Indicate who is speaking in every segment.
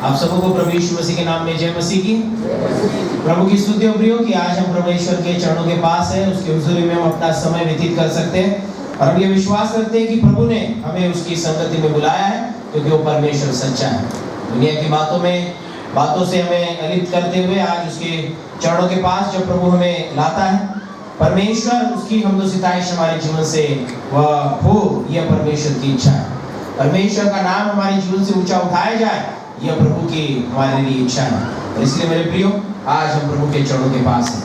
Speaker 1: आप सबों को प्रभु यीशु मसीह के नाम में जय मसीह की। प्रभु की स्तुति और प्रियो कि आज हम परमेश्वर के चरणों के पास हैं, उसकी हुजूरी में हम अपना समय व्यतीत कर सकते हैं और हम ये विश्वास करते हैं कि प्रभु ने हमें उसकी संगति में बुलाया है क्योंकि वो परमेश्वर सच्चा है। दुनिया की बातों से हमें अलिप्त करते हुए आज उसके चरणों के पास जब प्रभु हमें लाता है, परमेश्वर उसकी हमदो सिताइश हमारे जीवन से वह हो, यह परमेश्वर की इच्छा है। परमेश्वर का नाम हमारे जीवन से ऊंचा उठाया जाए, यह प्रभु की हमारे लिए इच्छा है। और इसलिए मेरे प्रियो, आज हम प्रभु के चरणों के पास हैं।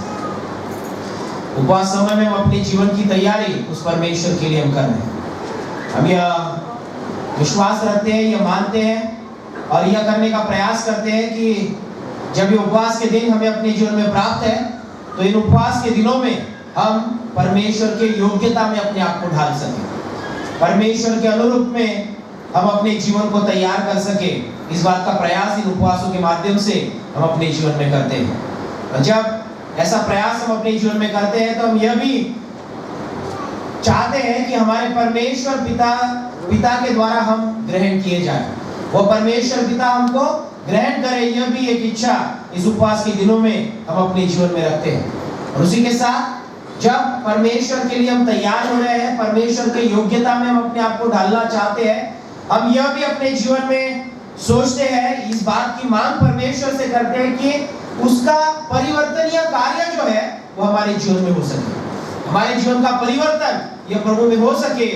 Speaker 1: उपवास समय में हम अपने जीवन की तैयारी उस परमेश्वर के लिए हम कर रहे हैं। हम यह विश्वास रखते हैं, यह मानते हैं और यह करने का प्रयास करते हैं कि जब ये उपवास के दिन हमें अपने जीवन में प्राप्त है, तो इन उपवास के दिनों में हम परमेश्वर के योग्यता में अपने आप को ढाल सकें, परमेश्वर के अनुरूप में हम अपने जीवन को तैयार कर सके। इस बात का प्रयास इन उपवासों के माध्यम से हम अपने जीवन में करते हैं। और जब ऐसा प्रयास हम अपने जीवन में करते हैं तो हम यह भी चाहते हैं कि हमारे परमेश्वर पिता के द्वारा हम ग्रहण किए जाएं, वो परमेश्वर पिता हमको ग्रहण करे, यह भी एक इच्छा इस उपवास के दिनों में हम अपने जीवन में रखते हैं। और उसी के साथ जब परमेश्वर के लिए हम तैयार हो रहे हैं, परमेश्वर के योग्यता में हम अपने आप को ढालना चाहते हैं, हम यह भी अपने जीवन में सोचते हैं, इस बात की मांग परमेश्वर से करते हैं कि उसका परिवर्तनीय कार्य जो है वो हमारे जीवन में हो सके, हमारे जीवन का परिवर्तन यह प्रभु में हो सके।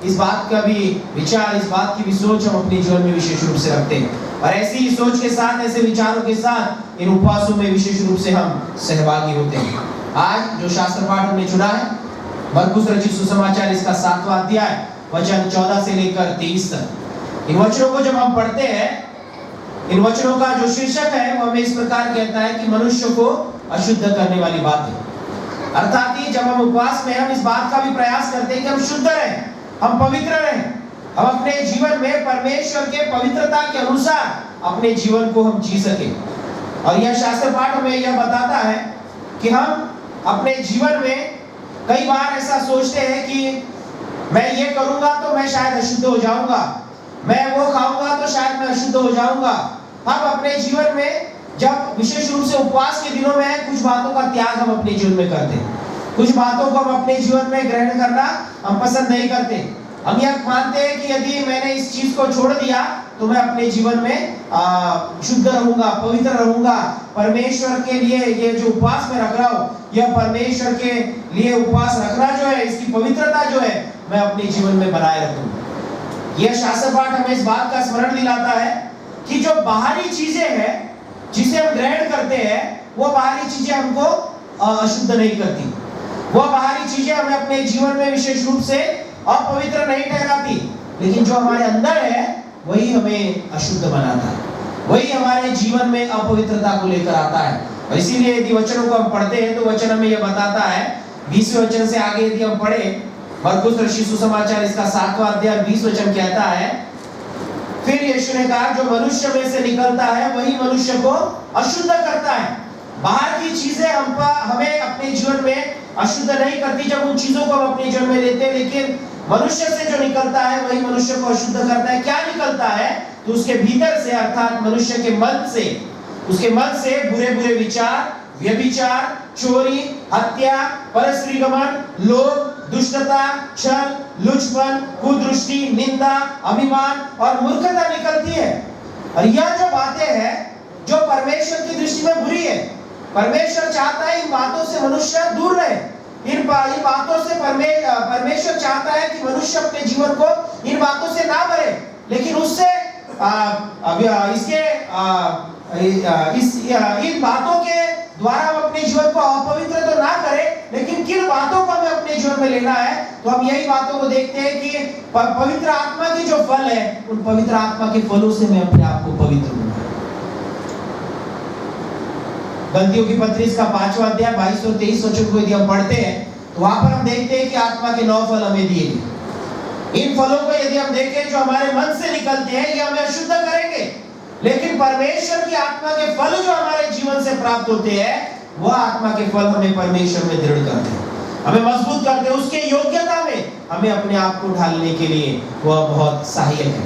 Speaker 1: इस बात का भी विचार, इस बात की भी सोच हम अपने जीवन में विशेष रूप से रखते हैं और ऐसी ही सोच के साथ, ऐसे विचारों के साथ इन उपवासों में विशेष रूप से हम सहभागी होते हैं। आज जो शास्त्र पाठ हमने चुना है, मरकुस रचित सुसमाचार इसका 7वां अध्याय वचन 14 से लेकर 23 तक। इन वचनों को जब हम पढ़ते हैं, इन वचनों का जो शीर्षक है वो हमें इस प्रकार कहता है कि मनुष्य को अशुद्ध करने वाली बातें। अर्थात ही जब हम उपवास में हम इस बात का भी प्रयास करते हैं कि हम शुद्ध रहें, हम पवित्र रहें, हम अपने जीवन में परमेश्वर के पवित्रता के अनुसार अपने जीवन को हम जी सके। और यह शास्त्र पाठ हमें यह बताता है कि हम अपने जीवन में कई बार ऐसा सोचते हैं कि मैं ये करूंगा तो मैं शायद अशुद्ध हो जाऊंगा, मैं वो खाऊंगा तो शायद मैं अशुद्ध हो जाऊंगा। हम अपने जीवन में जब विशेष रूप से उपवास के दिनों में कुछ बातों का त्याग हम अपने जीवन में करते हैं, कुछ बातों को हम अपने जीवन में ग्रहण करना हम पसंद नहीं करते। हम यह मानते हैं कि यदि मैंने इस चीज को छोड़ दिया तो मैं अपने जीवन में शुद्ध रहूंगा, पवित्र रहूंगा। परमेश्वर के लिए ये जो उपवास मैं रख रहा हूँ, यह परमेश्वर के लिए उपवास रखना जो है, इसकी पवित्रता जो है मैं अपने जीवन में बनाए रखूंगा। यह शास्त्र पाठ हमें इस बात का स्मरण दिलाता है कि जो बाहरी चीजें हैं जिसे हम ग्रहण करते हैं, वो बाहरी चीजें हमको अशुद्ध नहीं करती, वो बाहरी चीजें हमें अपने जीवन में विशेष रूप से अपवित्र नहीं ठहराती, लेकिन जो हमारे अंदर है वही हमें अशुद्ध बनाता है, वही हमारे जीवन में अपवित्रता को लेकर आता है। और इसीलिए यदि वचनों को हम पढ़ते हैं तो वचन हमें यह बताता है, 20वें वचन से आगे यदि हम पढ़े, मरकुस रचित सुसमाचार इसका 7वां अध्याय 20 वचन कहता है, फिर यीशु ने कहा, जो मनुष्य में से निकलता है वही मनुष्य को अशुद्ध करता है। बाहर की चीजें हमें अपने जीवन में अशुद्ध नहीं करती जब उन चीजों को हम अपने जीवन में लेते हैं, लेकिन मनुष्य से जो निकलता है वही मनुष्य को अशुद्ध करता है। क्या निकलता है? तो उसके भीतर से, अर्थात मनुष्य के मन से, उसके मन से बुरे बुरे विचार, व्यभिचार, चोरी, हत्या, परस्त्रीगमन, लोभ, दुष्टता, छल, लुचपन, कुदृष्टि, निंदा, अभिमान और मूर्खता निकलती है। और यह जो बातें हैं जो परमेश्वर की दृष्टि में बुरी है, परमेश्वर चाहता है इन बातों से मनुष्य दूर रहे। इन बातों से परमेश्वर चाहता है कि मनुष्य अपने जीवन को इन बातों से ना भरे, लेकिन उससे इन बातों के द्वारा हम अपने जीवन को अपवित्र तो ना करें, लेकिन किन बातों को हमें अपने जीवन में लेना है, तो हम यही बातों को देखते हैं कि पवित्र आत्मा की जो फल है, उन पवित्र आत्मा के फलों से मैं अपने आप को पवित्र बनाऊं। गलतियों की पत्री इसका 5वां अध्याय 22 और 23 वचन को यदि हम पढ़ते हैं तो वहां पर हम देखते हैं कि आत्मा के 9 फल हमें दिए गए। इन फलों को यदि हम देखें जो हमारे मन से निकलते हैं, ये हमें अशुद्ध करेंगे, लेकिन परमेश्वर की आत्मा के फल जो हमारे जीवन से प्राप्त होते हैं, वह आत्मा के फल हमें परमेश्वर में दृढ़ करते हैं, हमें मजबूत करते हैं, उसके योग्यता में हमें अपने आप को ढालने के लिए वह बहुत सहायक है।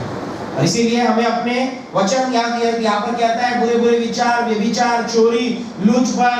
Speaker 1: और इसीलिए हमें अपने वचन यहाँ पर कहता है बुरे बुरे विचार, व्यभिचार, चोरी, लूचपन,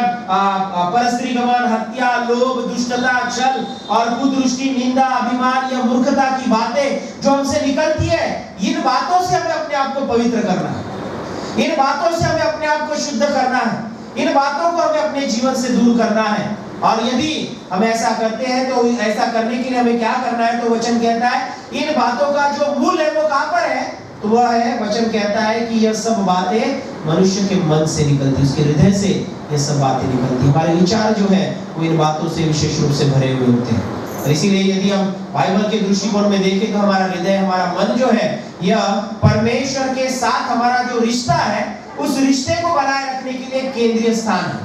Speaker 1: परस्त्री गमन, हत्या, लोभ, दुष्टता, छल और कुदृष्टि, निंदा, अभिमान या मूर्खता की बातें जो हमसे निकलती है, इन बातों से हमें अपने आप को पवित्र करना है। इन बातों से हमें अपने आप को शुद्ध करना है। इन बातों को हमें अपने जीवन से दूर करना है। और यदि हम ऐसा करते हैं तो ऐसा करने के लिए हमें क्या करना है? तो वचन कहता है इन बातों का जो मूल है वो कहां पर है? तो वह है, वचन कहता है कि यह सब बातें मनुष्य के मन से निकलती, उसके हृदय से यह सब बातें निकलती। हमारे विचार जो है वो इन बातों से विशेष रूप से भरे हुए होते हैं। और इसीलिए यदि हम बाइबल के दृष्टिकोण में देखें तो हमारा हृदय, हमारा मन जो है, यह परमेश्वर के साथ हमारा जो रिश्ता है उस रिश्ते को बनाए रखने के लिए केंद्रीय स्थान है।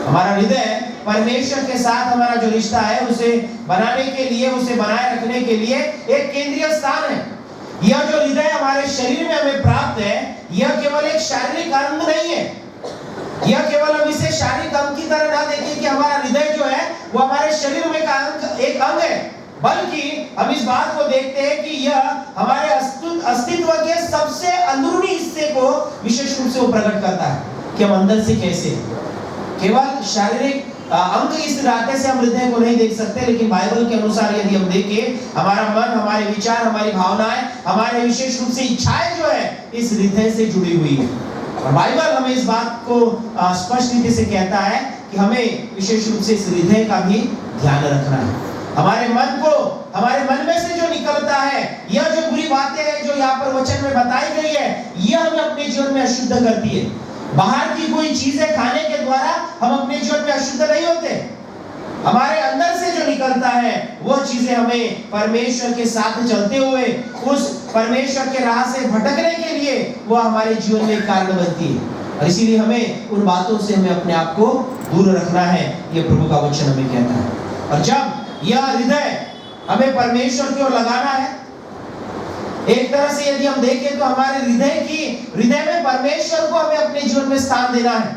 Speaker 1: हमारा हृदय परमेश्वर के साथ हमारा जो रिश्ता है उसे बनाने के लिए, उसे बनाए रखने के लिए एक केंद्रीय स्थान है। यह जो हृदय हमारे शरीर में हमें प्राप्त है, यह केवल एक शारीरिक अंग नहीं है। यह केवल हम इसे शारीरिक अंग की तरह ना देखें कि हमारा हृदय जो है वो हमारे शरीर में एक अंग है, बल्कि हम इस बात को देखते हैं कि यह हमारे अस्तित्व के सबसे अंदरूनी हिस्से को विशेष रूप से वो प्रकट करता है कि हम अंदर से कैसे। केवल शारीरिक अंग इस नाते से हम हृदय को नहीं देख सकते, लेकिन बाइबल के अनुसार यदि हम देखें, हमारा मन, हमारे विचार, हमारी भावनाएं, हमारे विशेष रूप से इच्छाएं जो है इस हृदय से जुड़ी हुई है। और बाइबल हमें इस बात को स्पष्ट रीति से कहता है कि हमें विशेष रूप से इस हृदय का भी ध्यान रखना है। हमारे मन को, हमारे मन में से जो निकलता है, यह जो बुरी बातें हैं जो यहाँ पर वचन में बताई गई है, यह हमें अपने जीवन में अशुद्ध करती है। बाहर की कोई चीजें खाने के द्वारा हम अपने जीवन में अशुद्ध नहीं होते। हमारे अंदर से जो निकलता है वह चीजें हमें परमेश्वर के साथ चलते हुए उस परमेश्वर के राह से भटकने के लिए वह हमारे जीवन में कारण बनती है। और इसीलिए हमें उन बातों से हमें अपने आप को दूर रखना है, यह प्रभु का वचन हमें कहता है। और जब यह हृदय हमें परमेश्वर की ओर लगाना है, एक तरह से यदि हम देखें तो हमारे हृदय में परमेश्वर को हमें अपने जीवन में स्थान देना है।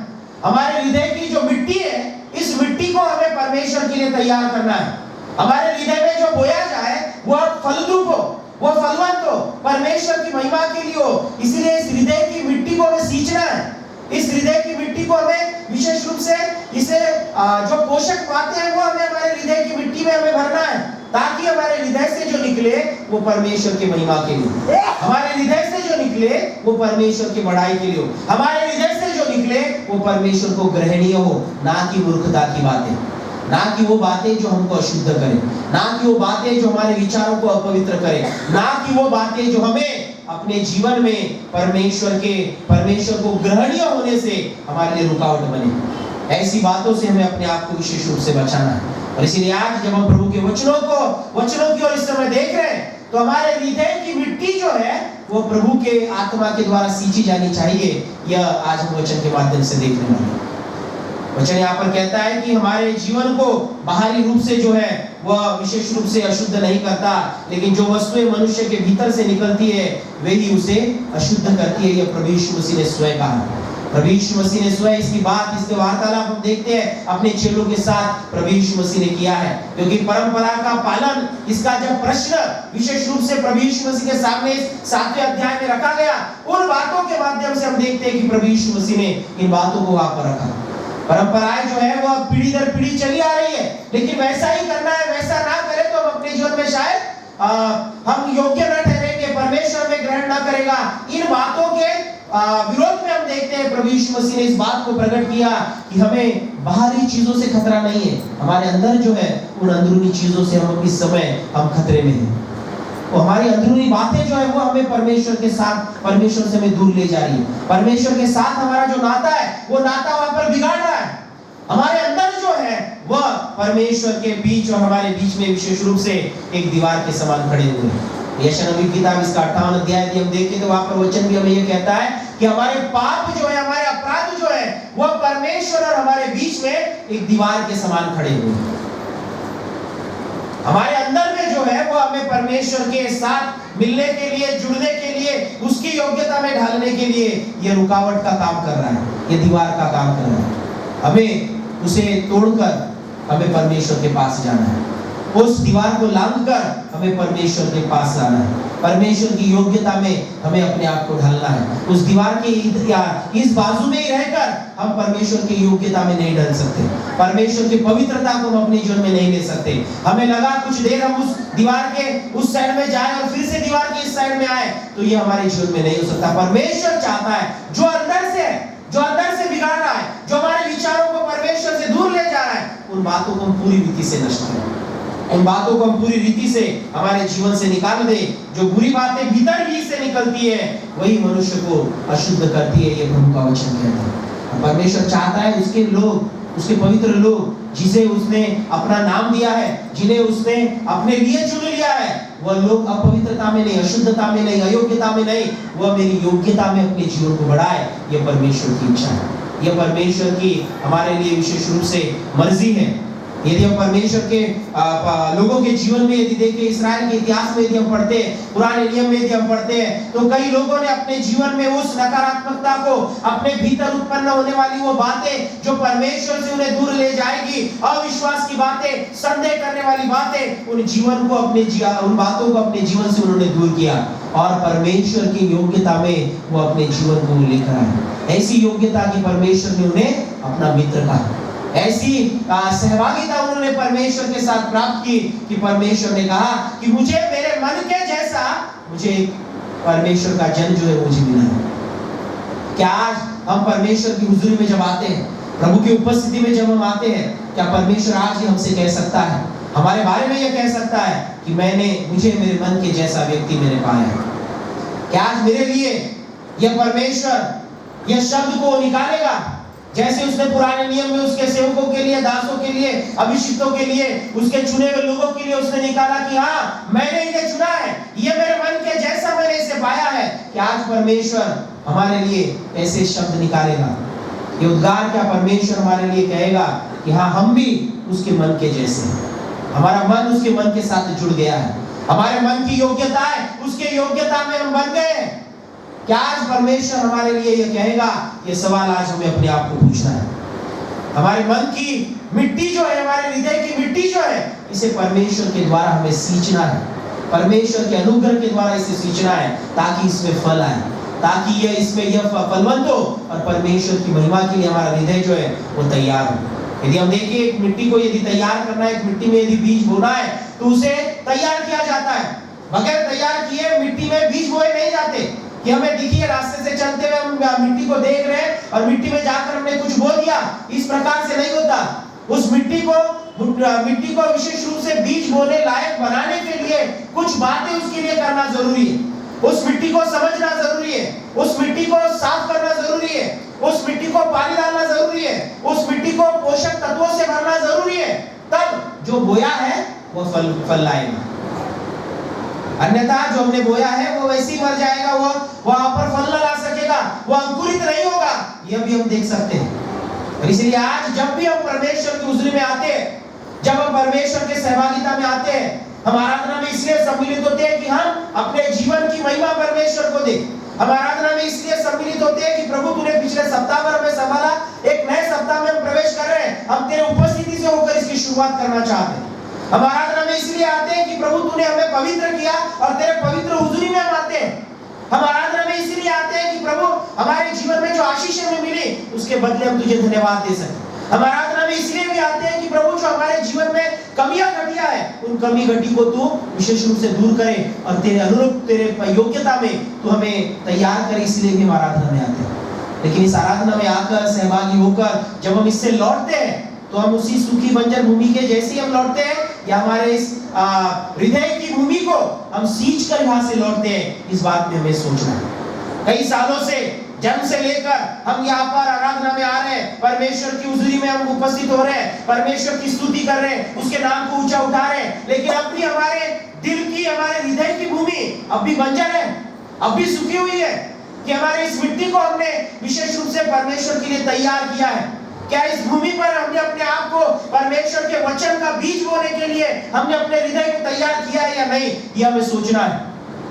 Speaker 1: हमारे हृदय की जो मिट्टी है, इस मिट्टी को हमें परमेश्वर के लिए तैयार करना है। हमारे हृदय में जो बोया जाए वह फलद्रुप हो, वह फलवंत हो, परमेश्वर की महिमा के लिए हो। इसलिए इस हृदय की मिट्टी को हमें सींचना है। इस हृदय की मिट्टी को हमें विशेष रूप से इसे जो पोषक बातें हैं वो हमें हमारे हृदय की मिट्टी में हमें भरना है, ताकि हमारे हृदय से जो निकले वो परमेश्वर की महिमा के लिए, हमारे हृदय से जो निकले वो परमेश्वर की बढ़ाई के लिए हो, हमारे हृदय से जो निकले वो परमेश्वर को ग्रहणीय हो, ना कि मूर्खता की बातें, ना कि वो बातें जो हमको अशुद्ध करें, ना कि वो बातें जो हमारे विचारों को अपवित्र करें, ना कि वो बातें जो हमें अपने जीवन में परमेश्वर को ग्रहणीय होने से हमारे लिए रुकावट बने। ऐसी बातों से हमें अपने आप को विशेष रूप से बचाना है। और इसीलिए आज जब हम प्रभु के वचनों की ओर इस समय देख रहे हैं, तो हमारे हृदय की मिट्टी जो है वो प्रभु के आत्मा के द्वारा सींची जानी चाहिए। यह आज हम वचन के माध्यम से देखने वाले हैं। वचन यहाँ पर कहता है कि हमारे जीवन को बाहरी रूप से जो है वह विशेष रूप से अशुद्ध नहीं करता, लेकिन जो वस्तुएं मनुष्य के भीतर से निकलती है वही उसे अशुद्ध करती है। यह प्रभु यीशु मसीह ने स्वयं कहा। प्रभु यीशु मसीह ने स्वयं इसकी वार्तालाप हम देखते हैं अपने चेलों के साथ प्रभु यीशु मसीह ने किया है, क्योंकि परंपरा का पालन, इसका जब प्रश्न विशेष रूप से प्रभु यीशु मसीह के सामने 7वें अध्याय में रखा गया, उन बातों के माध्यम से हम देखते हैं कि प्रभु यीशु मसीह ने इन बातों को वहां पर रखा। परंपराएं जो है वह पीढ़ी दर पीढ़ी चली आ रही है, लेकिन वैसा ही करना है, वैसा ना करें तो हम अपने जीवन में शायद हम योग्य न ठहरेंगे, परमेश्वर में ग्रहण न करेगा। इन बातों के विरोध में हम देखते हैं प्रभु यीशु मसीह ने इस बात को प्रकट किया कि हमें बाहरी चीजों से खतरा नहीं है, हमारे अंदर जो है उन अंदरूनी चीजों से हम इस समय हम खतरे में हैं। वो हमारी अंदरूनी बातें जो है वो हमें परमेश्वर से हमें दूर ले जा रही है। परमेश्वर के साथ हमारा जो नाता है वो नाता वहां पर बिगाड़ रहा है। हमारे अंदर जो है वह परमेश्वर के बीच और हमारे बीच में विशेष रूप से एक दीवार के समान खड़े हुए हैं। यशायाह नबी की किताब इसका 58 अध्याय हम देखें तो वहां पर वचन भी हमें यह कहता है कि हमारे पाप जो है, हमारे अपराध जो है वह परमेश्वर और हमारे बीच में एक दीवार के समान खड़े हुए हैं। हमारे अंदर में जो है वो हमें परमेश्वर के साथ मिलने के लिए, जुड़ने के लिए, उसकी योग्यता में ढालने के लिए यह रुकावट का काम कर रहा है, यह दीवार का काम कर रहा है। हमें उसे तोड़कर हमें परमेश्वर के पास जाना है। उस दीवार को लांघकर हमें परमेश्वर के पास लाना है। परमेश्वर की योग्यता में हमें अपने आप को ढालना है। उस दीवार के इस बाजू में ही रहकर हम परमेश्वर की योग्यता में नहीं ढल सकते। परमेश्वर की पवित्रता को हम अपने जीवन में नहीं ले सकते। हमें लगा कुछ देर हम उस दीवार के उस साइड में जाए और फिर से दीवार के इस साइड में आए, तो ये हमारे जीवन में नहीं हो सकता। परमेश्वर चाहता है जो अंदर से है, जो अंदर से बिगाड़ रहा है, जो हमारे विचारों को परमेश्वर से दूर ले जा रहा है, उन बातों को हम पूरी रीति से नष्ट करें। उन बातों को हम पूरी रीति से हमारे जीवन से निकाल दे। जो बुरी बातें भीतर ही से निकलती है वही मनुष्य को अशुद्ध करती है, ये प्रभु का वचन कहता है। परमेश्वर चाहता है उसके लोग, उसके पवित्र लोग जिसे उसने अपना नाम दिया है, जिन्हें उसने अपने लिए चुन लिया है, वह लोग अपवित्रता में नहीं, अशुद्धता में नहीं, अयोग्यता में नहीं, वह मेरी योग्यता में अपने जीवन को बढ़ाए। यह परमेश्वर की इच्छा है, यह परमेश्वर की हमारे लिए विशेष रूप से मर्जी है। यदि हम परमेश्वर के लोगों के जीवन में यदि देखें, इस्राएल के इतिहास में यदि हम पढ़ते हैं, पुराने नियम में यदि हम पढ़ते हैं, तो कई लोगों ने अपने जीवन में उस नकारात्मकता को, अपने भीतर उत्पन्न होने वाली वो बातें जो परमेश्वर से उन्हें दूर ले जाएगी, अविश्वास की बातें, संदेह करने वाली बातें, उन जीवन को उन बातों को अपने जीवन से उन्होंने दूर किया और परमेश्वर की योग्यता में वो अपने जीवन को लेकर आए। ऐसी योग्यता की परमेश्वर ने उन्हें अपना मित्र कहा, ऐसी सहभागिता उन्होंने परमेश्वर के साथ प्राप्त की कि परमेश्वर ने कहा कि मुझे मेरे मन के जैसा मुझे परमेश्वर का जन जो है मुझे मिला है। क्या आज हम परमेश्वर की हुजूरी में जब आते हैं, प्रभु की उपस्थिति में जब हम आते हैं, क्या परमेश्वर आज ही हमसे कह सकता है, हमारे बारे में यह कह सकता है कि मुझे मेरे मन के जैसा व्यक्ति मैंने पाया है? क्या आज मेरे लिए यह परमेश्वर यह शब्द को निकालेगा जैसे उसने पुराने नियम में उसके सेवकों के लिए, दासों के लिए, अभिषिक्तों के लिए, उसके चुने हुए लोगों के लिए उसने निकाला कि हाँ मैंने इन्हें चुना है, ये मेरे मन के जैसा मैंने इसे पाया है। कि आज परमेश्वर हमारे लिए ऐसे शब्द निकालेगा, ये उद्गार क्या परमेश्वर हमारे लिए कहेगा कि हाँ हम भी उसके मन के जैसे हैं, हमारा मन उसके मन के साथ जुड़ गया है, हमारे मन की योग्यता है उसके योग्यता में हम बन गए हैं। क्या आज परमेश्वर हमारे लिए यह कहेगा? यह सवाल आज हमें अपने आप को पूछना है। हमारे मन की मिट्टी जो है, हमारे हृदय की मिट्टी जो है, इसे परमेश्वर के द्वारा हमें सींचना है, परमेश्वर के अनुग्रह के द्वारा इसे सींचना है ताकि इसमें फल आए, ताकि यह फलवंत हो और परमेश्वर की महिमा के लिए हमारा हृदय जो है वो तैयार हो। यदि हम देखिए एक मिट्टी को यदि तैयार करना है, एक मिट्टी में यदि बीज बोना है तो उसे तैयार किया जाता है। बगैर तैयार किए मिट्टी में बीज बोए नहीं जाते कि हमें दिखिए रास्ते से चलते हुए हम मिट्टी को देख रहे हैं और मिट्टी में जाकर हमने कुछ बो दिया, इस प्रकार से नहीं होता। उस मिट्टी को विशेष रूप से बीज बोने लायक बनाने के लिए कुछ बातें उसके लिए करना जरूरी है, उस मिट्टी को समझना जरूरी है, उस मिट्टी को साफ करना जरूरी है, उस मिट्टी को पानी डालना जरूरी है, उस मिट्टी को पोषक तत्वों से भरना जरूरी है, तब जो बोया है वो फल लाएगा। अन्यथा जो हमने बोया है वो वैसे ही मर जाएगा, वो वहां पर फल न ला सकेगा, वो अंकुरित नहीं होगा। यह भी हम देख सकते हैं। और इसलिए आज जब भी हम परमेश्वर की हुजूरी में आते हैं, जब हम परमेश्वर के सहभागिता में आते हैं, हम आराधना में इसलिए सम्मिलित होते हैं कि हम अपने जीवन की महिमा परमेश्वर को दें। हम आराधना में इसलिए सम्मिलित होते हैं कि प्रभु तूने पिछले सप्ताह भर हमें संभाला, एक नए सप्ताह में हम प्रवेश कर रहे हैं, हम तेरे उपस्थिति से होकर इसकी शुरुआत करना चाहते हैं। हम आराधना में इसलिए आते हैं कि प्रभु तूने हमें पवित्र किया और तेरे पवित्र हुजूरी में हम आते हैं। हम आराधना में इसलिए आते हैं कि प्रभु हमारे जीवन में जो आशीष हमें मिली उसके बदले हम तुझे धन्यवाद दे सकें। हम आराधना में इसलिए भी आते हैं कि प्रभु जो हमारे जीवन में कमियां घटिया है, उन कमी घटी को तू विशेष रूप से दूर करे और तेरे अनुरूप, तेरे योग्यता में तू हमें तैयार करे, इसलिए भी हम आराधना में आते हैं। लेकिन इस आराधना में आकर सहभागी होकर जब हम इससे लौटते हैं तो हम उसी सूखी बंजर भूमि के जैसे ही हम लौटते हैं, या हमारे इस हृदय की भूमि को हम सींच कर यहाँ से लौटते हैं, इस बात में हमें सोचना है। कई सालों से जन्म से लेकर हम यहाँ पर आराधना में आ रहे हैं, परमेश्वर की हुजूरी में हम उपस्थित हो रहे हैं, परमेश्वर की स्तुति कर रहे हैं, उसके नाम को ऊंचा उठा रहे हैं, लेकिन अब भी हमारे दिल की, हमारे हृदय की भूमि अब भी बंजर है, अब भी सूखी हुई है। कि हमारे इस मिट्टी को हमने विशेष रूप से परमेश्वर के लिए तैयार किया है? क्या इस भूमि पर हमने अपने आप को परमेश्वर के वचन का बीज बोने के लिए हमने अपने हृदय को तैयार किया है या नहीं? यह हमें सोचना है।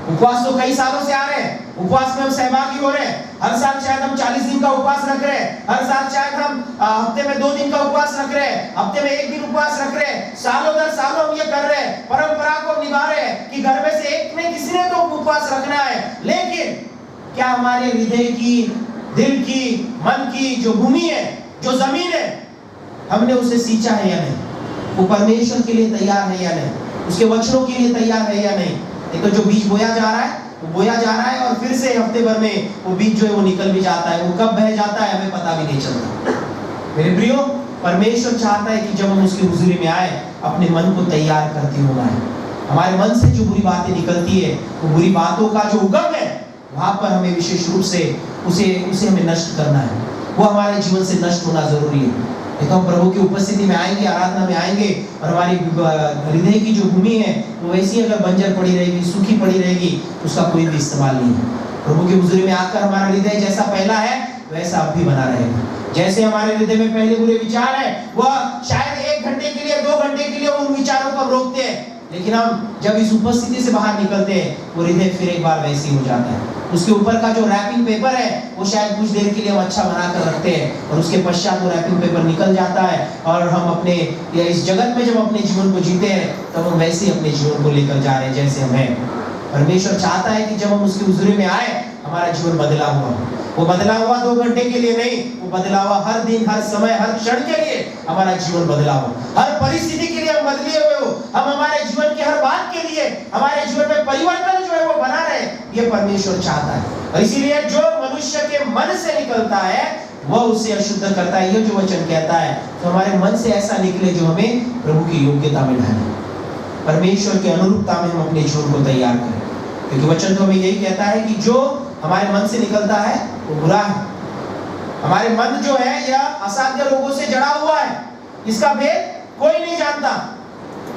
Speaker 1: उपवास तो कई सालों से आ रहे हैं, उपवास में हम सहभागी हो रहे हैं। हर साल शायद हम 40 दिन का उपवास रख रहे हैं। हर साल शायद हम हफ्ते में 2 दिन का उपवास रख रहे हैं, हफ्ते में 1 दिन उपवास रख रहे हैं। सालों दर सालों हम ये कर रहे हैं, परंपरा को निभा रहे हैं कि घर में से एक में किसी ने तो उपवास रखना है। लेकिन क्या हमारे हृदय की, दिल की, मन की जो भूमि है, जो जमीन है, हमने उसे सींचा है या नहीं? वो परमेश्वर के लिए तैयार है या नहीं? उसके वचनों के लिए तैयार है या नहीं? नहीं तो जो बीज बोया जा रहा है वो बोया जा रहा है और फिर से हफ्ते भर में वो बीज जो है वो निकल भी जाता है। वो कब बह जाता है हमें पता भी नहीं चलता। मेरे प्रियो, परमेश्वर चाहता है कि जब हम उसकी हुजूरी में आए, अपने मन को तैयार करते हुए आए। हमारे मन से जो बुरी बातें निकलती है, वो बुरी बातों का जो उगम है, वहां पर हमें विशेष रूप से उसे हमें नष्ट करना है। वो हमारे जीवन से नष्ट होना जरूरी है। तो हम प्रभु की उपस्थिति में आएंगे, आराधना में आएंगे और हमारी हृदय की जो भूमि है वो वैसी अगर बंजर पड़ी रहेगी, सूखी पड़ी रहेगी, उसका कोई भी इस्तेमाल नहीं है। प्रभु की हुजूरी में आकर हमारा हृदय जैसा पहला है वैसा अब भी बना रहेगा। जैसे हमारे हृदय में पहले बुरे विचार है, वह शायद 1 घंटे के लिए, 2 घंटे के लिए उन विचारों को हम रोकते हैं, लेकिन हम जब इस उपस्थिति से बाहर निकलते हैं, वो हृदय फिर एक बार वैसी हो जाता है। उसके ऊपर का जो रैपिंग पेपर है वो शायद कुछ देर के लिए हम अच्छा बना कर रखते हैं और उसके पश्चात वो रैपिंग पेपर निकल जाता है और हम अपने इस जगत में जब अपने जीवन को जीते हैं तब हम वैसे अपने जीवन को लेकर जा रहे हैं जैसे हम हैं। परमेश्वर चाहता है कि जब हम उसकी हुजूरी में आए, हमारा जीवन बदला हुआ। वो बदला हुआ 2 घंटे के लिए नहीं, वो बदला हुआ हर दिन, हर समय, हर क्षण के लिए हमारा जीवन बदला हो। हर परिस्थिति के लिए हम बदले हुए हो। हम हमारे जीवन की हर बात के लिए हमारे जीवन में परिवर्तन जो है वो बना रहे, ये परमेश्वर चाहता है। और इसीलिए जो मनुष्य के मन से निकलता है वह उसे अशुद्ध करता है, ये जो वचन कहता है। तो हमारे मन से ऐसा निकले जो हमें प्रभु की योग्यता में ढाले, परमेश्वर की अनुरूपता में हम अपने जीवन को तैयार करें। क्योंकि वचन तो हमें यही कहता है कि जो हमारे मन से निकलता है वो बुरा है। हमारे मन जो है यह असाध्य रोगों से जड़ा हुआ है, इसका भेद कोई नहीं जानता।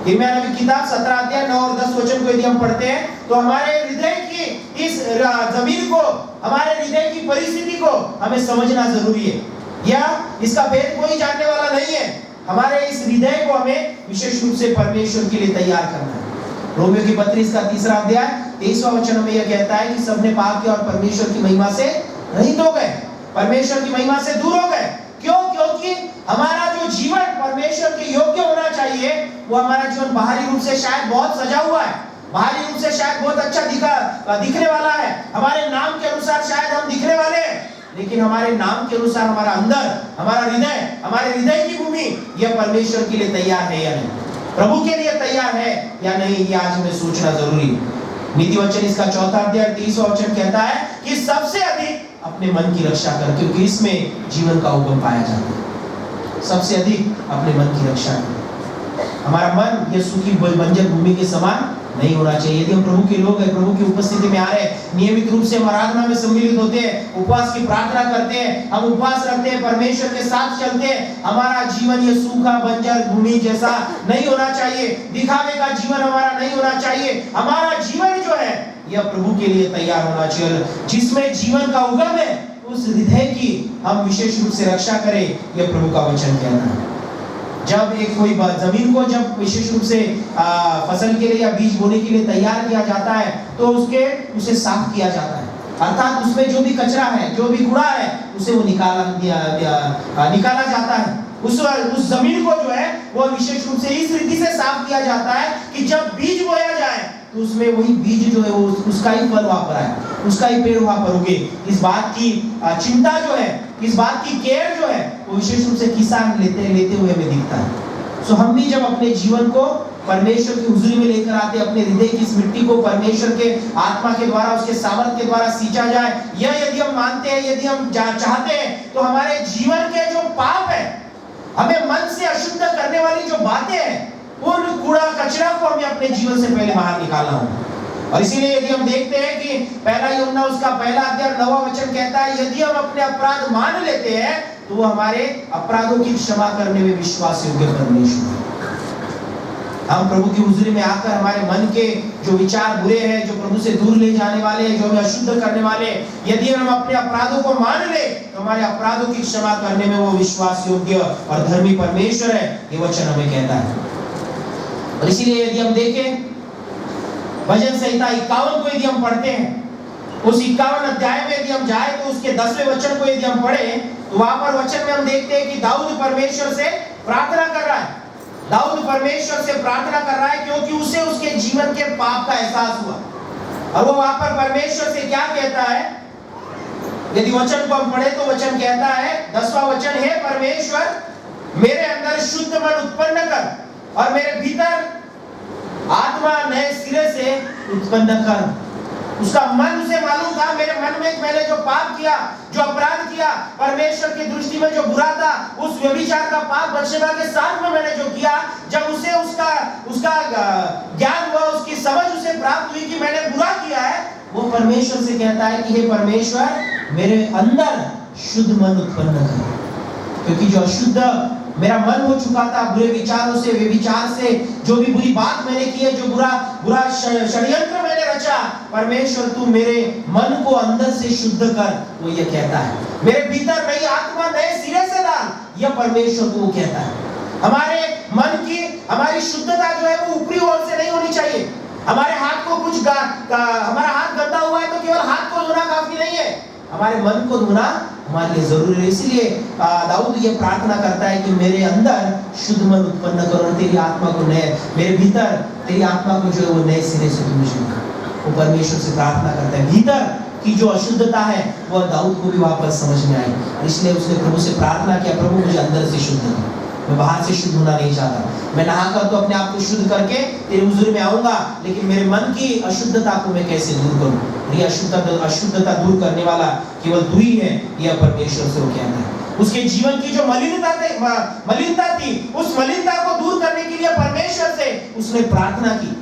Speaker 1: यिर्मयाह नबी किताब 17 अध्याय 9 और 10 वचन को यदि हम पढ़ते हैं तो हमारे हृदय की इस जमीन को, हमारे हृदय की परिस्थिति को हमें समझना जरूरी है। यह इसका भेद कोई जानने वाला नहीं है। हमारे इस हृदय को हमें विशेष रूप से परमेश्वर के लिए तैयार करना है। रोमियो की पत्री का 3 अध्याय 23वां वचन में यह कहता है कि सबने पाप किया और परमेश्वर की महिमा से रहित हो गए, परमेश्वर की महिमा से दूर हो गए। क्यों? क्योंकि हमारा जो जीवन परमेश्वर के योग्य होना चाहिए, वो हमारा जीवन बाहरी रूप से शायद बहुत सजा हुआ है, बाहरी रूप से शायद बहुत अच्छा दिखने वाला है, हमारे नाम के अनुसार शायद हम दिखने वाले हैं, लेकिन हमारे नाम के अनुसार हमारा अंदर, हमारा हृदय, हमारे हृदय की भूमि यह परमेश्वर के लिए तैयार है या नहीं, प्रभु के लिए तैयार है या नहीं, ये आज हमें सोचना जरूरी है। नीति वचन इसका 4 अध्याय 30वां वचन कहता है कि सबसे अधिक अपने मन की रक्षा कर, क्योंकि इसमें जीवन का उगम पाया जाता है। सबसे अधिक अपने मन की रक्षा कर। हमारा मन यह सूखी बंजर भूमि के समान नहीं होना चाहिए। यदि हम प्रभु के लोग हैं, प्रभु की उपस्थिति में आ रहे हैं, नियमित रूप से हम आराधना में सम्मिलित होते हैं, उपवास की प्रार्थना करते हैं, हम उपवास रखते हैं, परमेश्वर के साथ चलते हैं, हमारा जीवन ये सूखा बंजर भूमि जैसा नहीं होना चाहिए, दिखावे का जीवन हमारा नहीं होना चाहिए। हमारा जीवन जो है यह प्रभु के लिए तैयार होना चाहिए, जिसमें जीवन का उगम है, उस हृदय की हम विशेष रूप से रक्षा करें, यह प्रभु का वचन कहना है। जब एक कोई जमीन को जब विशेष रूप से फसल के लिए या बीज बोने के लिए तैयार किया जाता है तो उसे साफ किया जाता है, अर्थात उसमें जो भी कचरा है, जो भी कूड़ा है, उसे वो निकाला जाता है। उस जमीन को जो है वो विशेष रूप से इस रीति से साफ किया जाता है कि जब बीज बोया जाए तो उसमें वही बीज जो है वो उसका ही फल वहां पर आए, उसका ही पेड़ वहां पर उगे। इस बात की चिंता जो है, इस बात की केयर जो है वो विशेष रूप से किसान लेते हुए हमें दिखता है। सो हम भी जब अपने जीवन को परमेश्वर की हुजूरी में लेकर आते, अपने हृदय की इस मिट्टी को परमेश्वर के आत्मा के द्वारा, उसके सामर्थ के द्वारा सींचा जाए, यह यदि हम मानते हैं, यदि हम चाहते हैं, तो हमारे जीवन के जो पाप है, हमें मन से अशुद्ध करने वाली जो बातें हैं, उन कूड़ा कचरा को हमें अपने जीवन से पहले बाहर निकालना होगा। और इसीलिए यदि हम देखते हैं कि पहला यूहन्ना उसका 1 अध्याय 9वां वचन कहता है, यदि हम अपने अपराध मान लेते हैं तो वो हमारे अपराधों की क्षमा करने में विश्वास योग्य परमेश्वर है। हम प्रभु की हुजूरी में आकर हमारे मन के जो विचार बुरे हैं, जो प्रभु से दूर ले जाने वाले हैं, जो हमें अशुद्ध करने वाले, यदि हम अपने अपराधों को मान ले तो हमारे अपराधों की क्षमा करने में वो विश्वास योग्य और धर्मी परमेश्वर है, ये वचन हमें कहता है। और इसीलिए यदि हम देखें भजन संहिता 51 को यदि हम पढ़ते हैं उस 51 अध्याय में यदि हम जाए तो उसके 10वें वचन को यदि हम पढ़े तो वहां पर वचन में हम देखते हैं कि दाऊद परमेश्वर से प्रार्थना कर रहा है। दाऊद परमेश्वर से प्रार्थना कर रहा है क्योंकि उसे उसके जीवन के पाप का एहसास हुआ। और वो वहां पर परमेश्वर से क्या कहता है, यदि वचन को हम पढ़े तो वचन कहता है 10वां वचन है, परमेश्वर मेरे अंदर शुद्ध मन उत्पन्न कर और मेरे भीतर आत्मा नए सिरे से उत्पन्न कर। उसका मन, उसे मालूम था मेरे मन में मैंने जो पाप किया, जो अपराध किया, परमेश्वर की दृष्टि में जो बुरा था, उस व्यभिचार का पाप बत्शेबा के साथ में मैंने जो किया, जब उसे उसका ज्ञान हुआ, उसकी समझ उसे प्राप्त हुई कि मैंने बुरा किया है, वो परमेश्वर से कहता है कि हे परमेश्वर मेरे अंदर शुद्ध मन उत्पन्न कर। क्योंकि जो अशुद्ध मेरा मन हो चुका था, बुरे विचारों से, व्यभिचार से, जो भी बुरी बात मैंने की है, जो बुरा षड्यंत्र मैंने रचा, परमेश्वर तू मेरे मन को अंदर से शुद्ध कर। वो ये कहता है मेरे भीतर नई आत्मा नए सिरे से डाल, यह परमेश्वर को वो कहता है। हमारे मन की हमारी शुद्धता जो है वो ऊपरी ओर से नहीं होनी चाहिए। हमारे हाथ को हमारा हाथ गंदा हुआ है तो केवल हाथ को धोना काफी नहीं है, हमारे मन को धोना हमारे लिए जरूरी है। इसलिए दाऊद ये प्रार्थना करता है कि मेरे अंदर शुद्ध मन उत्पन्न करो और तेरी आत्मा को नए, मेरे भीतर तेरी आत्मा को जो है वो नए सिरे से तुम मुझे। वो परमेश्वर से प्रार्थना करता है, भीतर की जो अशुद्धता है वो दाऊद को भी वापस समझ में आई, इसलिए उसने प्रभु से प्रार्थना किया, प्रभु मुझे अंदर से शुद्ध कर, मैं बाहर से शुद्ध होना नहीं चाहता। मैं नहाकर तो अपने आप को शुद्ध करके तेरे हुजूर में आऊंगा, लेकिन मेरे मन की अशुद्धता को मैं कैसे दूर करूं। ये अशुद्धता दूर करने वाला केवल तू ही है, यह परमेश्वर से वो कहता है। उसके जीवन की जो मलिनता थी, उस मलिनता को दूर करने के लिए परमेश्वर से उसने प्रार्थना की।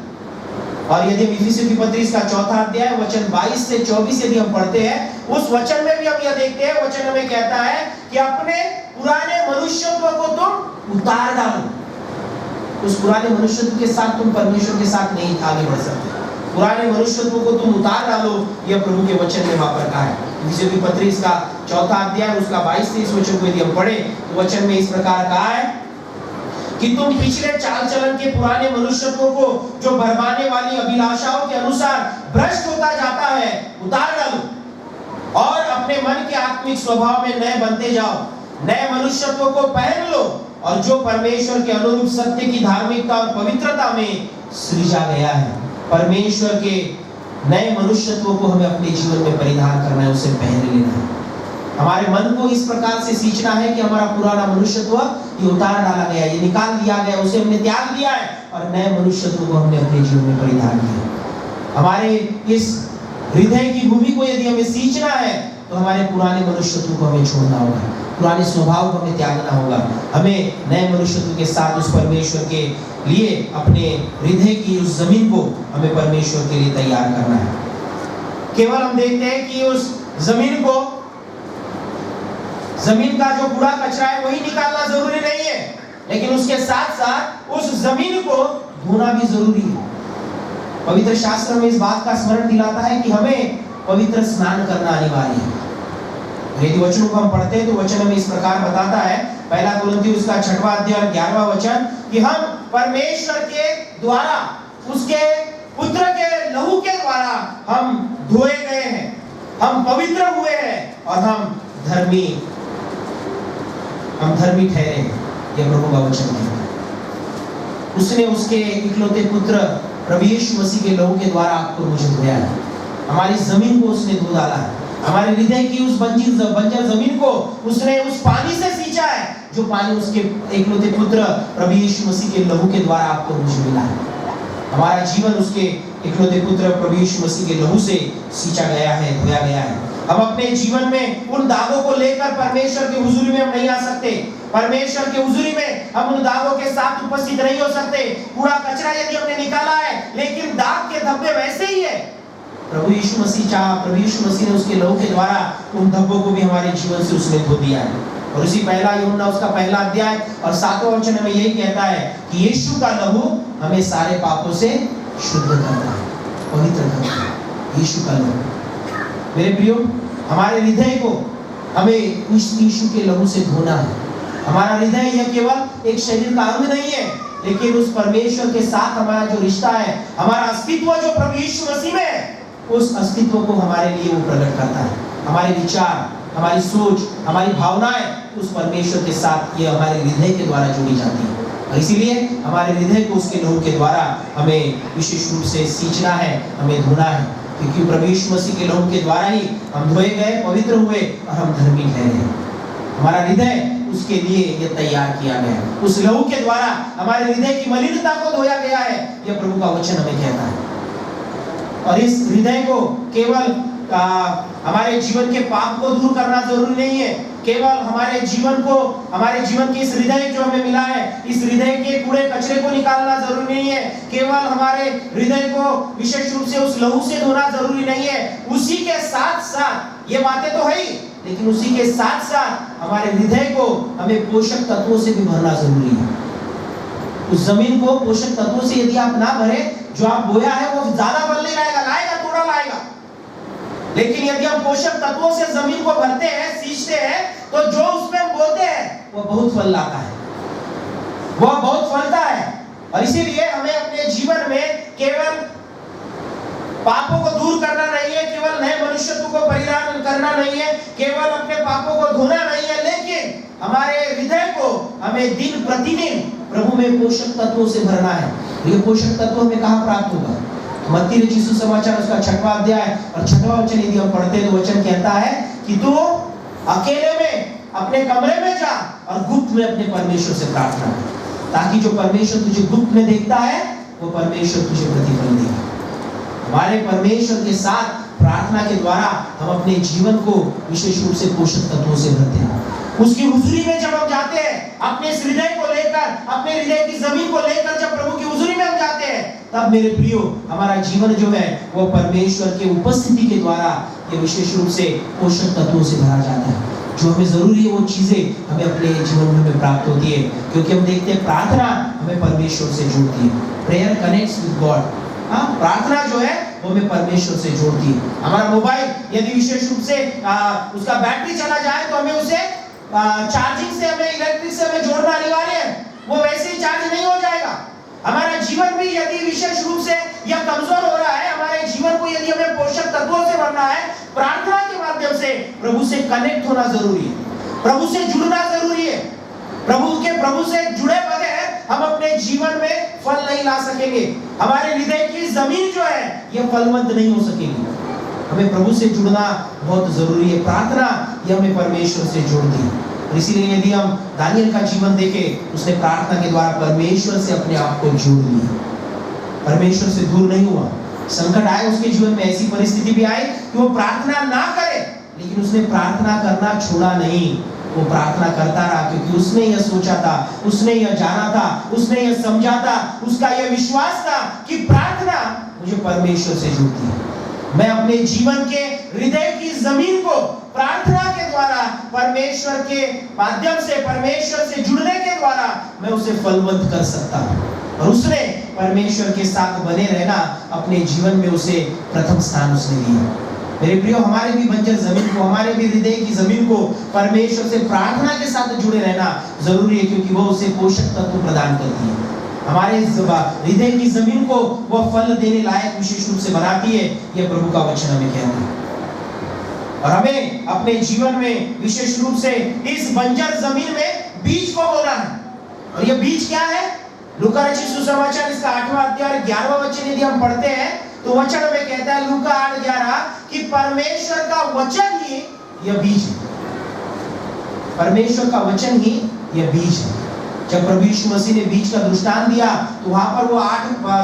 Speaker 1: और यदि हम इफिसियों की पत्री इसका 4था अध्याय वचन 22 से 24 यदि हम पढ़ते हैं, उस वचन में भी हम यह देखते हैं, वचन हमें कहता है कि अपने पुराने मनुष्यत्व को तुम उतार डालो। उस पुराने मनुष्यत्व के साथ तुम परमेश्वर के साथ नहीं आगे बढ़ सकते। पुराने मनुष्यत्व को तुम उतार डालो, यह प्रभु के वचन में वहां पर कहा है। इफिसियों की पत्री इसका 4था अध्याय उसका 22 से इस वचन को यदि हम पढ़े तो वचन में इस प्रकार कहा है कि तुम पिछले चाल चलन के पुराने मनुष्यत्व को जो बरबाने वाली अभिलाषाओं के अनुसार भ्रष्ट होता जाता है उतार डालो और अपने मन के आत्मिक स्वभाव में नए बनते जाओ। नए मनुष्यत्व को पहन लो और जो परमेश्वर के अनुरूप सत्य की धार्मिकता और पवित्रता में सृजा गया है। परमेश्वर के नए मनुष्यत्व को हमें अपने जीवन में परिधान करना है, उसे पहन लेना है। हमारे मन को इस प्रकार से सींचना है कि हमारा पुराना मनुष्यत्व ये उतार डाला गया, ये निकाल दिया गया, उसे हमने त्याग दिया है और नए मनुष्यत्व को हमने अपने जीवन में परिधान किया। हमारे इस हृदय की भूमि को यदि हमें सींचना है तो हमारे पुराने मनुष्यत्व को हमें छोड़ना होगा, पुराने स्वभाव को हमें त्यागना होगा। हमें नए मनुष्यत्व के साथ उस परमेश्वर के लिए अपने हृदय की उस जमीन को हमें परमेश्वर के लिए तैयार करना है। केवल हम देखते हैं कि उस जमीन का जो कूड़ा कचरा है वही निकालना जरूरी नहीं है, लेकिन उसके साथ साथ उस जमीन को धोना भी जरूरी है। पवित्र शास्त्र में इस बात का स्मरण दिलाता है कि हमें पवित्र स्नान करना अनिवार्य है। यदि वचनों को हम पढ़ते हैं तो वचन में इस प्रकार बताता है, पहला कुरिन्थियों उसका 6वां अध्याय और 11वां वचन, कि हम परमेश्वर के द्वारा उसके पुत्र के लहू के द्वारा हम धोए गए हैं, हम पवित्र हुए हैं और हम धर्मी ठहरे हैं। यह प्रभु का वचन है। उसने उसके इकलौते पुत्र प्रभु यीशु मसीह के लहू के द्वारा आपको मुझे धोया है। हमारी जमीन को उसने धो डाला है, हमारे हृदय की उस बंजर जमीन को उसने उस पानी से सींचा है जो पानी उसके इकलौते पुत्र प्रभु यीशु मसीह के लहू के द्वारा आपको मुझे मिला है। हमारा जीवन उसके इकलौते पुत्र प्रभु यीशु मसीह के लहू से सींचा गया है, धोया गया है। हम अपने जीवन में उन दागों को लेकर परमेश्वर की हुजूरी में हम नहीं आ सकते। परमेश्वर की हुजूरी में हम उन दागों के साथ उपस्थित नहीं हो सकते। कूड़ा कचरा यदि हमने निकाला है, लेकिन दाग के धब्बे वैसे ही है। प्रभु यीशु मसीह ने उसके लहू के द्वारा उन धब्बों को भी हमारे जीवन से उसने धो दिया है। और उसी पहला यूहन्ना उसका 1 अध्याय और 7वां वचन में यही कहता है कि यीशु का लहू हमें सारे पापों से शुद्ध करता है, पवित्र करता है। यीशु का लहू, मेरे प्रियो, हमारे हृदय को हमें उस यीशु के लहू से धोना है। हमारा हृदय यह केवल एक शरीर का अंग नहीं है, लेकिन उस परमेश्वर के साथ हमारा जो रिश्ता है, हमारा अस्तित्व जो प्रभु यीशु मसीह में है, उस अस्तित्व को हमारे लिए वो प्रकट करता है। हमारे विचार, हमारी सोच, हमारी भावनाएं उस परमेश्वर के साथ ये हमारे हृदय के द्वारा जोड़ी जाती है। और इसीलिए हमारे हृदय को उसके लहू के द्वारा हमें विशेष रूप से सींचना है, हमें धोना है, क्योंकि प्रभु यीशु मसीह के लहू के द्वारा ही हम धोए गए, पवित्र हुए और हम धर्मी ठहरे। हमारा हृदय उसके लिए ये तैयार किया गया है। उस लहू के द्वारा हमारे हृदय की मलिनता को धोया गया है, यह प्रभु का वचन हमें कहता है। और इस हृदय को केवल हमारे जीवन के पाप को दूर करना जरूरी नहीं है, केवल हमारे जीवन के इस हृदय जो हमें मिला है, इस हृदय के कूड़े कचरे को निकालना जरूरी नहीं है, केवल हमारे हृदय को विशेष रूप से उस लहू से धोना जरूरी नहीं है। उसी के साथ साथ ये बातें तो है ही, लेकिन उसी के साथ साथ हमारे हृदय को हमें पोषक तत्वों से भी भरना जरूरी है। उस जमीन को पोषक तत्वों से यदि आप ना भरे, जो आप बोया है वो ज्यादा फल नहीं लाएगा, थोड़ा लाएगा। लेकिन यदि हम पोषक तत्वों से जमीन को भरते हैं, सींचते हैं, तो जो उसमें बोते हैं वो बहुत फल लाता है, वो बहुत फलता है। और इसीलिए हमें अपने जीवन में केवल पापों को दूर करना नहीं है, केवल नए मनुष्यत्व को परिधान करना नहीं है, केवल अपने पापों को धोना नहीं है, लेकिन हमारे हृदय को हमें दिन प्रतिदिन प्रभु में पोषक तत्वों से भरना है। ये पोषक तत्व हमें कहाँ प्राप्त होगा? मत्ती रचित सुसमाचार उसका 6वां अध्याय और 6वां वचन यदि हम पढ़ते हैं तो वचन कहता है कि तू अकेले में अपने कमरे में जा और गुप्त में अपने परमेश्वर से प्रार्थना कर, ताकि जो परमेश्वर तुझे गुप्त में देखता है वो परमेश्वर तुझे प्रतिफल देगा। हमारे परमेश्वर के साथ प्रार्थना के द्वारा हम अपने जीवन को विशेष रूप से पोषक तत्वों से भरते हैं। उसकी हुजूरी में जब हम जाते हैं, अपने हृदय को लेकर, अपने हृदय की जमीन को लेकर जब प्रभु की हुजूरी में हम जाते हैं, तब मेरे प्रियो हमारा जीवन जो है वो परमेश्वर के उपस्थिति के द्वारा ये विशेष रूप से पोषक तत्वों से भरा जाता है। जो हमें जरूरी है वो चीजें हमें अपने जीवन में हमें प्राप्त होती है, क्योंकि हम देखते हैं प्रार्थना हमें परमेश्वर से जोड़ती है। Prayer connects with God. प्रार्थना जो है वो हमें परमेश्वर से जोड़ती है। हमारा मोबाइल यदि विशेष रूप से उसका बैटरी चला जाए तो हमें उसे चार्जिंग से, हमें इलेक्ट्रिक से हमें जोड़ना अनिवार्य है, वो वैसे ही चार्ज नहीं हो जाएगा। हमारा जीवन भी यदि विशेष रूप से यह कमजोर हो रहा है, हमारे जीवन को यदि हमें पोषक तत्वों से भरना है, प्रार्थना के माध्यम से प्रभु से कनेक्ट होना जरूरी है, प्रभु से जुड़ना जरूरी है। प्रभु से जुड़े बगैर हम अपने जीवन में फल नहीं ला सकेंगे। हमारे हृदय की जमीन जो है यह फलवंत नहीं हो सकेगी। हमें प्रभु से जुड़ना बहुत जरूरी है। प्रार्थना यह हमें परमेश्वर से जोड़ती है। और इसीलिए यदि हम दानियल का जीवन देखें, उसने प्रार्थना के द्वारा परमेश्वर से अपने आप को जोड़ लिया, परमेश्वर से दूर नहीं हुआ। संकट आए उसके जीवन में, ऐसी परिस्थिति भी आई कि वो प्रार्थना ना करे, लेकिन उसने प्रार्थना करना छोड़ा नहीं, वो प्रार्थना करता रहा, क्योंकि उसने यह सोचा था, उसने यह जाना था, उसने यह समझा था, उसका यह विश्वास था कि प्रार्थना मुझे परमेश्वर से जोड़ती है। मैं अपने जीवन के हृदय की जमीन को प्रार्थना के द्वारा, परमेश्वर के माध्यम से, परमेश्वर से जुड़ने के द्वारा मैं उसे फलवंत कर सकता हूँ। और उसने परमेश्वर के साथ बने रहना, अपने जीवन में उसे प्रथम स्थान उसने दिया। मेरे प्रियो, हमारे भी बंजर जमीन को, हमारे भी हृदय की जमीन को परमेश्वर से प्रार्थना के साथ जुड़े रहना जरूरी है, क्योंकि वो उसे पोषक तत्व प्रदान करती है। हमारे हृदय की जमीन को वो फल देने लायक विशेष रूप से बनाती है, यह प्रभु का वचन हमें कहता है। और हमें अपने जीवन में विशेष रूप से इस बंजर जमीन में बीज को बोना है। और यह बीज क्या है? लूका रचित सुसमाचार इसका 8वां अध्याय 11वां वचन यदि हम पढ़ते हैं तो वचन हमें कहता है, लूका 8:11, कि परमेश्वर का वचन ही यह बीज है। परमेश्वर का वचन ही यह बीज है। जब प्रभु यीशु मसीह ने बीज का दृष्टांत दिया तो वहां पर वो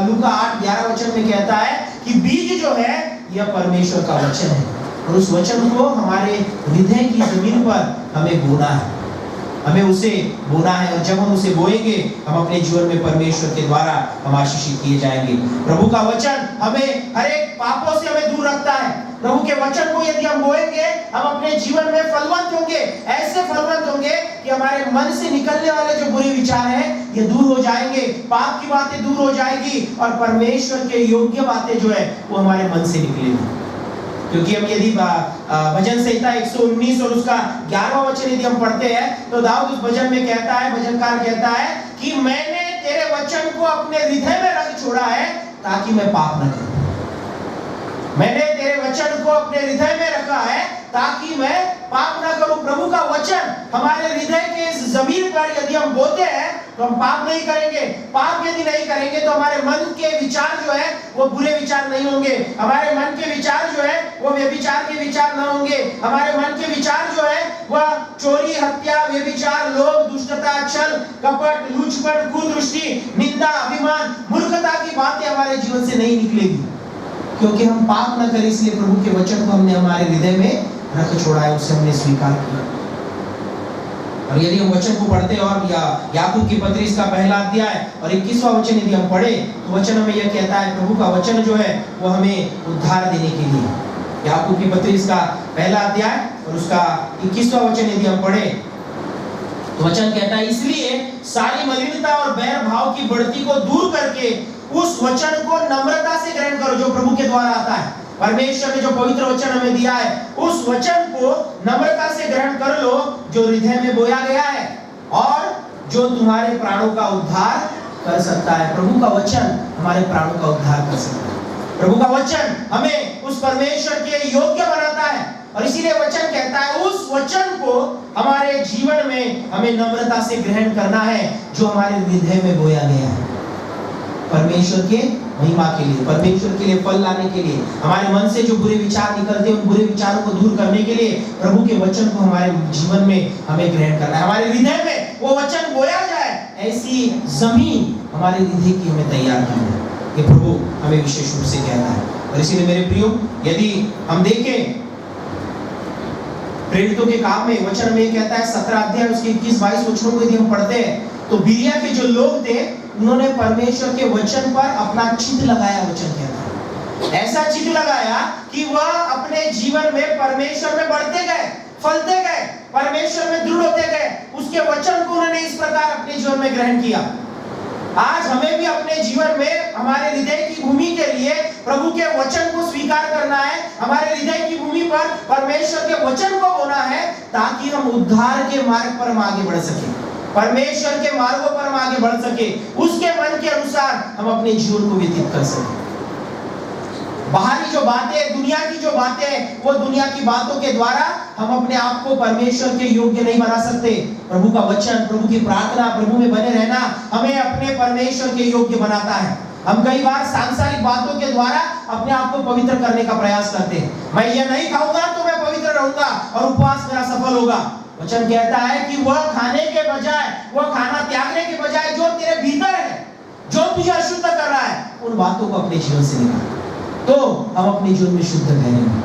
Speaker 1: लूका 8:11 वचन में कहता है कि बीज जो है यह परमेश्वर का वचन है, और उस वचन को हमारे हृदय की जमीन पर हमें बोना है, हमें उसे बोना है। और जब हम उसे बोएंगे, हम अपने जीवन में परमेश्वर के द्वारा हम आशीषित किए जाएंगे। प्रभु का वचन हमें हर एक पापों से हमें दूर रखता है। प्रभु के वचन को यदि हम बोएंगे, हम अपने जीवन में फलवंत होंगे, ऐसे फलवंत होंगे कि हमारे मन से निकलने वाले जो बुरे विचार हैं ये दूर हो जाएंगे, पाप की बातें दूर हो जाएगी, और परमेश्वर के योग्य बातें जो है वो हमारे मन से निकलेंगी। क्योंकि हम यदि भजन संहिता 119 और उसका 11वां वचन यदि हम पढ़ते हैं तो दाऊद उस भजन में कहता है, भजनकार कहता है कि मैंने तेरे वचन को अपने हृदय में रख छोड़ा है ताकि मैं पाप न करूं। मैंने तेरे वचन को अपने हृदय में रखा है ताकि मैं पाप ना करूं। प्रभु का वचन हमारे हृदय के इस जमीन पर यदि हम बोते हैं तो हम पाप नहीं करेंगे। पाप यदि नहीं करेंगे तो हमारे मन के विचार जो है वो बुरे विचार नहीं होंगे। हमारे मन के विचार जो है वो व्यभिचार के विचार न होंगे। हमारे मन के विचार जो है वह चोरी, हत्या, व्यभिचार, लोभ, दुष्टता, छल, कपट, लुचपन, कुदृष्टि, निंदा, अभिमान, मूर्खता की बातें हमारे जीवन से नहीं निकलेगी, क्योंकि हम पाप न करें। इसलिए प्रभु के वचन को हमने हमारे हृदय में रख छोड़ा है, उसे हमने स्वीकार किया। और यदि हम वचन को पढ़ते और याकूब की पत्री इसका पहला अध्याय और 21वां वचन यदि हम पढ़े तो वचन हमें यह कहता है, प्रभु का वचन जो है वो हमें उद्धार देने के लिए। याकूब की पत्री इसका पहला अध्याय और उसका 21वां वचन यदि हम पढ़े तो वचन कहता है, इसलिए सारी मलिनता और बैर भाव की बढ़ती को दूर करके उस वचन को नम्रता से ग्रहण करो जो प्रभु के द्वारा आता है। परमेश्वर ने जो पवित्र वचन हमें दिया है उस वचन को नम्रता से ग्रहण कर लो जो हृदय में बोया गया है और जो तुम्हारे प्राणों का उद्धार कर सकता है। प्रभु का वचन हमारे प्राणों का उद्धार कर सकता है। प्रभु का वचन हमें उस परमेश्वर के योग्य बनाता है और इसीलिए वचन कहता है उस वचन को हमारे जीवन में हमें नम्रता से ग्रहण करना है जो हमारे हृदय में बोया गया है। परमेश्वर के महिमा के लिए, परमेश्वर के लिए फल लाने के लिए, हमारे मन से जो बुरे विचार निकलते हैं उन बुरे विचारों को दूर करने के लिए प्रभु के वचन को हमारे जीवन में हमें ग्रहण करना है। हमारे हृदय में वो वचन बोया जाए, ऐसी जमीन हमारे हृदय की हमें तैयार करना है। ये प्रभु हमें विशेष रूप से कहता है। और इसीलिए मेरे प्रियो, यदि हम देखें प्रेरितों के काम में वचन में कहता है 17 अध्याय उसके 21-22 वचनों को यदि हम पढ़ते हैं तो बिरिया के जो लोग थे उन्होंने परमेश्वर के वचन पर अपना चित्त लगाया। वचन कहता है ऐसा चित्त लगाया कि वह अपने जीवन में परमेश्वर में बढ़ते गए, फलते गए, परमेश्वर में दृढ़ होते गए। उसके वचन को उन्होंने इस प्रकार अपने जीवन में ग्रहण किया। आज हमें भी अपने जीवन में हमारे हृदय की भूमि के लिए प्रभु के वचन को स्वीकार करना है। हमारे हृदय की भूमि पर परमेश्वर के वचन को बोना है ताकि हम उद्धार के मार्ग पर हम आगे बढ़ सके, परमेश्वर के मार्गों पर हम आगे बढ़ सके, उसके मन के अनुसार हम अपने जीवन को व्यतीत कर सके। बाहरी जो बातें, दुनिया की जो बातें, वो दुनिया की बातों के द्वारा हम अपने आप को परमेश्वर के योग्य नहीं बना सकते। प्रभु का वचन, प्रभु की प्रार्थना, प्रभु में बने रहना हमें अपने परमेश्वर के योग्य बनाता है। हम कई बार सांसारिक बातों के द्वारा अपने आप को पवित्र करने का प्रयास करते हैं। मैं ये नहीं खाऊंगा तो मैं पवित्र रहूंगा और उपवास मेरा सफल होगा। वचन कहता है कि वह खाने के बजाय, वह खाना त्यागने के बजाय जो तेरे भीतर है, जो तुझे अशुद्ध कर रहा है, उन बातों को अपने जीवन से निकाल, तो हम अपने जीवन में शुद्ध रहेंगे।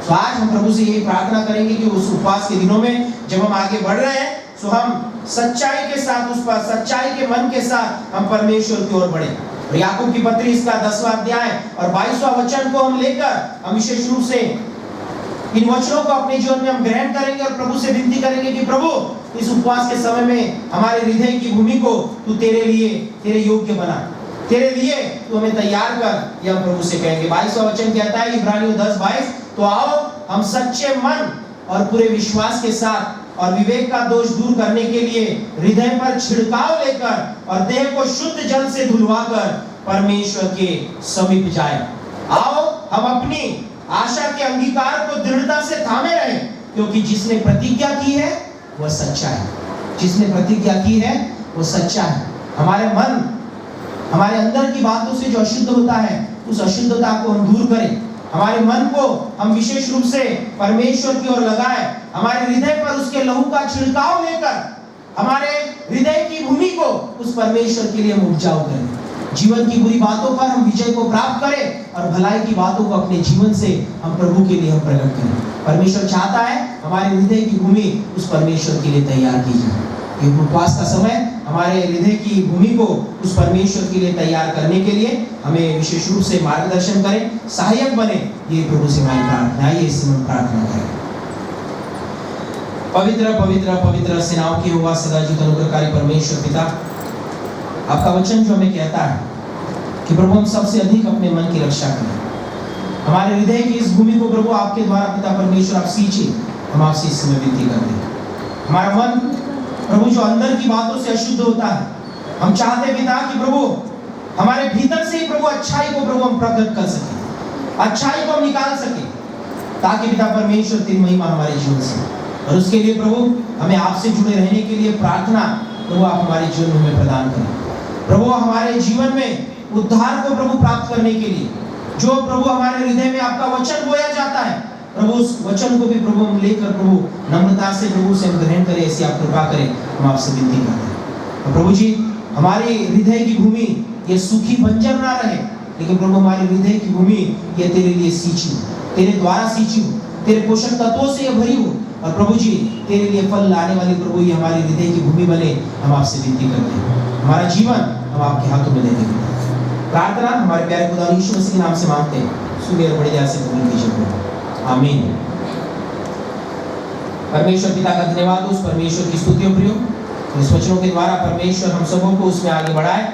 Speaker 1: तो आज हम प्रभु से यही प्रार्थना करेंगे कि उस उपवास के दिनों में जब हम आगे बढ़ रहे हैं तो हम सच्चाई के साथ, उस पर सच्चाई के मन के साथ हम परमेश्वर की ओर बढ़े। और याकूब की पत्री इसका 10वां अध्याय और 22वां वचन को हम लेकर हम विशेष रूप से इन वचनों को अपने जीवन में हम ग्रहण करेंगे और प्रभु से विनती करेंगे कि प्रभु इस उपवास के समय में हमारे हृदय की भूमि को तू तेरे लिए, तेरे योग्य बना, तेरे लिए तू हमें तैयार कर। यह प्रभु से कहेंगे। 22वां वचन कहता है इब्रानियों 10:22, तो आओ हम सच्चे मन और पूरे विश्वास के साथ और विवेक का दोष दूर करने के लिए हृदय पर छिड़काव लेकर और देह को शुद्ध जल से धुलवाकर परमेश्वर के समीप जाए। आओ हम अपनी आशा के अंगीकार को दृढ़ता से थामे रहें, क्योंकि जिसने प्रतिज्ञा की है वह सच्चा है। जिसने प्रतिज्ञा की है वो सच्चा है। हमारे मन, हमारे अंदर की बातों से जो अशुद्ध होता है उस अशुद्धता को हम दूर करें। हमारे मन को हम विशेष रूप से परमेश्वर की ओर लगाएं। हमारे हृदय पर उसके लहू का छिड़काव लेकर हमारे हृदय की भूमि को उस परमेश्वर के लिए हम उपजाऊ करें। जीवन की बुरी बातों पर हम विजय को प्राप्त करें और भलाई की बातों को अपने जीवन से हम प्रभु के लिए हम प्रकट करें। परमेश्वर चाहता है हमारे हृदय की भूमि उस परमेश्वर के लिए तैयार की जाए। ये उपवास का समय हमारे हृदय की भूमि को उस परमेश्वर के लिए तैयार करने के लिए हमें विशेष रूप से मार्गदर्शन करें, सहायक बने। ये प्रभु से हमारी प्रार्थना है। ये सिमरन प्रार्थना करें। पवित्र पवित्र पवित्र सेनाओं की यहोवा सदाजीवित अनुग्रहकारी परमेश्वर पिता, आपका वचन जो हमें कहता है कि प्रभु हम सबसे अधिक अपने मन की रक्षा करें। हमारे हृदय की इस भूमि को प्रभु आपके द्वारा पिता परमेश्वर आप सींचिए। हम आपसे इस समय विनती करते हैं। हमारा मन प्रभु जो अंदर की बातों से अशुद्ध होता है, हम चाहते पिता कि प्रभु हमारे भीतर से ही प्रभु अच्छाई को प्रभु हम प्रकट कर सकें। अच्छाई को हम निकाल सके, ताकि पिता परमेश्वर तेरी महिमा हमारे जीवन से। और उसके लिए प्रभु हमें आपसे जुड़े रहने के लिए प्रार्थना प्रभु आप हमारे जीवन में प्रदान करें। प्रभु हमारे जीवन में उद्धार को प्रभु प्राप्त करने के लिए जो प्रभु हमारे हृदय में आपका वचन बोया जाता है, प्रभु उस वचन को भी प्रभु हम लेकर प्रभु नम्रता से प्रभु से हम ग्रहण करें, ऐसी आप कृपा करें, हम आपसे विनती करते हैं। और प्रभु जी हमारे हृदय की भूमि ये सूखी बंजर ना रहे, लेकिन प्रभु हमारे हृदय की भूमि ये तेरे लिए सींची हो, तेरे द्वारा सींची हो, तेरे पोषक तत्वों से ये भरी हो। और प्रभु जी तेरे लिए फल लाने वाली प्रभु ये हमारे हृदय की भूमि बने, हम आपसे विनती करते हैं। हमारा जीवन हम आपके हाथों में देते हैं। प्रार्थना हमारे प्यारे खुदा यीशु मसीह के नाम से मांगते हैं, सुनिए और बड़े दया से कबूल कीजिए। आमीन। परमेश्वर पिता का धन्यवाद, उस परमेश्वर की स्तुति और प्रयोग इस वचनों के द्वारा परमेश्वर हम सबों को उसमें आगे बढ़ाए।